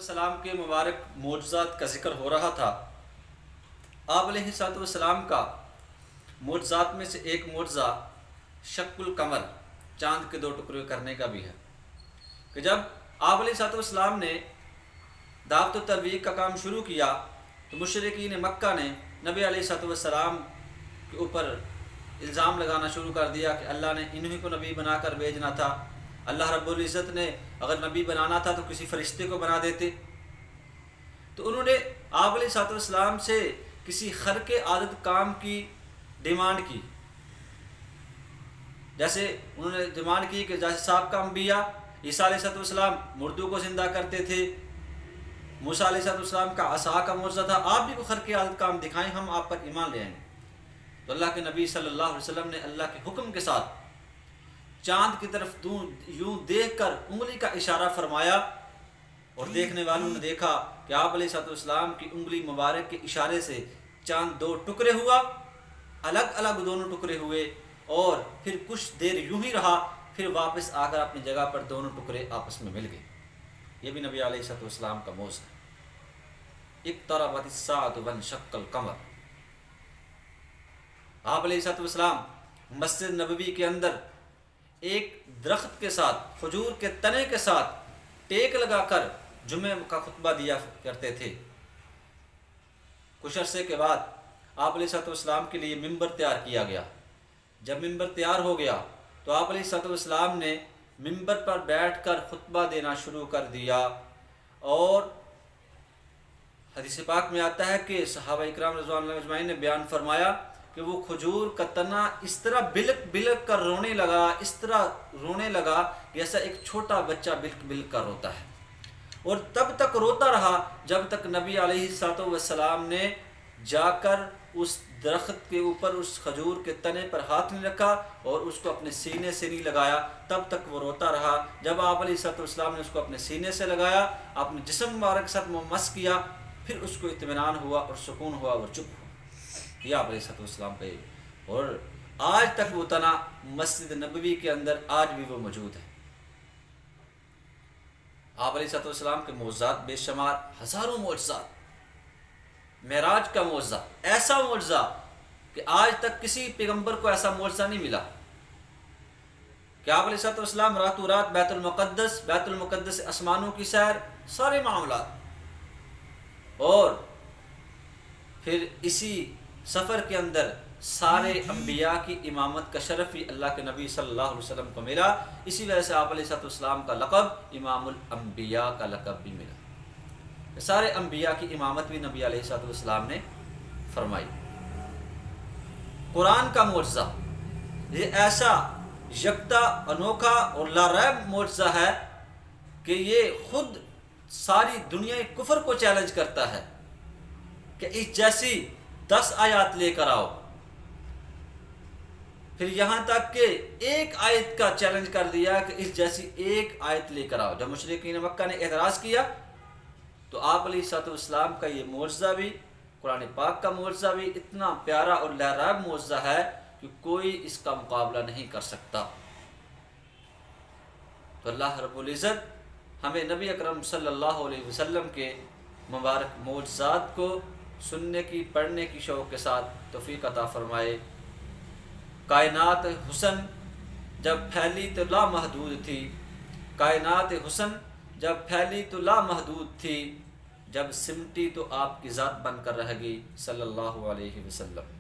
السلام کے مبارک معجزات کا ذکر ہو رہا تھا۔ آپ علیہ الصلوۃ والسلام کا معجزات میں سے ایک معجزہ شق القمر، چاند کے دو ٹکڑے کرنے کا بھی ہے کہ جب آپ علیہ الصلوۃ والسلام نے دعوت و تبلیغ کا کام شروع کیا تو مشرکین مکہ نے نبی علیہ الصلوۃ والسلام کے اوپر الزام لگانا شروع کر دیا کہ اللہ نے انہی کو نبی بنا کر بھیجنا تھا، اللہ رب العزت نے اگر نبی بنانا تھا تو کسی فرشتے کو بنا دیتے۔ تو انہوں نے آپ علیہ الصلوۃ والسلام سے کسی خرق عادت کام کی ڈیمانڈ کی، جیسے انہوں نے ڈیمانڈ کی کہ جیسے سابقہ انبیاء عیسیٰ علیہ الصلوۃ والسلام مردوں کو زندہ کرتے تھے، موسیٰ علیہ الصلوۃ والسلام کا عصا کا معجزہ تھا، آپ بھی کوئی خرق عادت کام دکھائیں، ہم آپ پر ایمان لے آئیں گے۔ تو اللہ کے نبی صلی اللہ علیہ وسلم نے اللہ کے حکم کے ساتھ چاند کی طرف یوں دیکھ کر انگلی کا اشارہ فرمایا، اور دیکھنے والوں نے دیکھا کہ آپ علیہ الصلوۃ والسلام کی انگلی مبارک کے اشارے سے چاند دو ٹکڑے ہوا، الگ الگ دونوں ٹکڑے ہوئے، اور پھر کچھ دیر یوں ہی رہا، پھر واپس آ کر اپنی جگہ پر دونوں ٹکڑے آپس میں مل گئے۔ یہ بھی نبی علیہ الصلوۃ والسلام کا معجزہ ہے۔ اقتربت الساعۃ وانشق القمر۔ آپ علیہ الصلوۃ والسلام مسجد نبوی کے اندر ایک درخت کے ساتھ، کھجور کے تنے کے ساتھ ٹیک لگا کر جمعہ کا خطبہ دیا کرتے تھے۔ کچھ عرصے کے بعد آپ علیہ الصلوۃ والسلام کے لیے ممبر تیار کیا گیا۔ جب ممبر تیار ہو گیا تو آپ علیہ الصلوۃ والسلام نے ممبر پر بیٹھ کر خطبہ دینا شروع کر دیا، اور حدیث پاک میں آتا ہے کہ صحابہ اکرام رضوان اللہ اجمعین نے بیان فرمایا کہ وہ کھجور کا تنا اس طرح بلک بلک کر رونے لگا، اس طرح رونے لگا جیسا ایک چھوٹا بچہ بلک بلک کر روتا ہے، اور تب تک روتا رہا جب تک نبی علیہ الصلوۃ والسلام نے جا کر اس درخت کے اوپر اس کھجور کے تنے پر ہاتھ نہیں رکھا اور اس کو اپنے سینے سے نہیں لگایا، تب تک وہ روتا رہا۔ جب آپ علیہ الصلوۃ والسلام نے اس کو اپنے سینے سے لگایا، اپنے جسم مبارک کے ساتھ مس کیا، پھر اس کو اطمینان ہوا اور سکون ہوا اور چپ ہوا۔ یہ آپ علیہ الصلوۃ والسلام پہ، اور آج تک وہ تنا مسجد نبوی کے اندر آج بھی وہ موجود ہے۔ آپ علیہ الصلوۃ والسلام کے معجزات بے شمار، ہزاروں معجزات۔ معراج کا معجزہ، ایسا معجزہ کہ آج تک کسی پیغمبر کو ایسا معجزہ نہیں ملا کہ آپ علیہ الصلوۃ والسلام راتوں رات بیت المقدس سے آسمانوں کی سیر، سارے معاملات، اور پھر اسی سفر کے اندر سارے انبیاء کی امامت کا شرف بھی اللہ کے نبی صلی اللہ علیہ وسلم کو ملا۔ اسی وجہ سے آپ علیہ الصلوۃ والسلام کا لقب امام الانبیاء کا لقب بھی ملا۔ سارے انبیاء کی امامت بھی نبی علیہ الصلوۃ والسلام نے فرمائی۔ قرآن کا معجزہ، یہ ایسا یکتا، انوکھا اور لا ریب معجزہ ہے کہ یہ خود ساری دنیا کفر کو چیلنج کرتا ہے کہ اس جیسی 10 آیات لے کر آؤ، پھر یہاں تک کہ ایک آیت کا چیلنج کر دیا کہ اس جیسی ایک آیت لے کر آؤ۔ جب مشرکین مکہ نے اعتراض کیا تو آپ علیہ الصلوۃ والسلام کا یہ معجزہ بھی، قرآن پاک کا معجزہ بھی اتنا پیارا اور لاریب معجزہ ہے کہ کوئی اس کا مقابلہ نہیں کر سکتا۔ تو اللہ رب العزت ہمیں نبی اکرم صلی اللہ علیہ وسلم کے مبارک معجزات کو سننے کی، پڑھنے کی شوق کے ساتھ توفیق عطا فرمائے۔ کائنات حسن جب پھیلی تو لامحدود تھی، کائنات حسن جب پھیلی تو لامحدود تھی، جب سمٹی تو آپ کی ذات بن کر رہ گئی صلی اللہ علیہ وسلم۔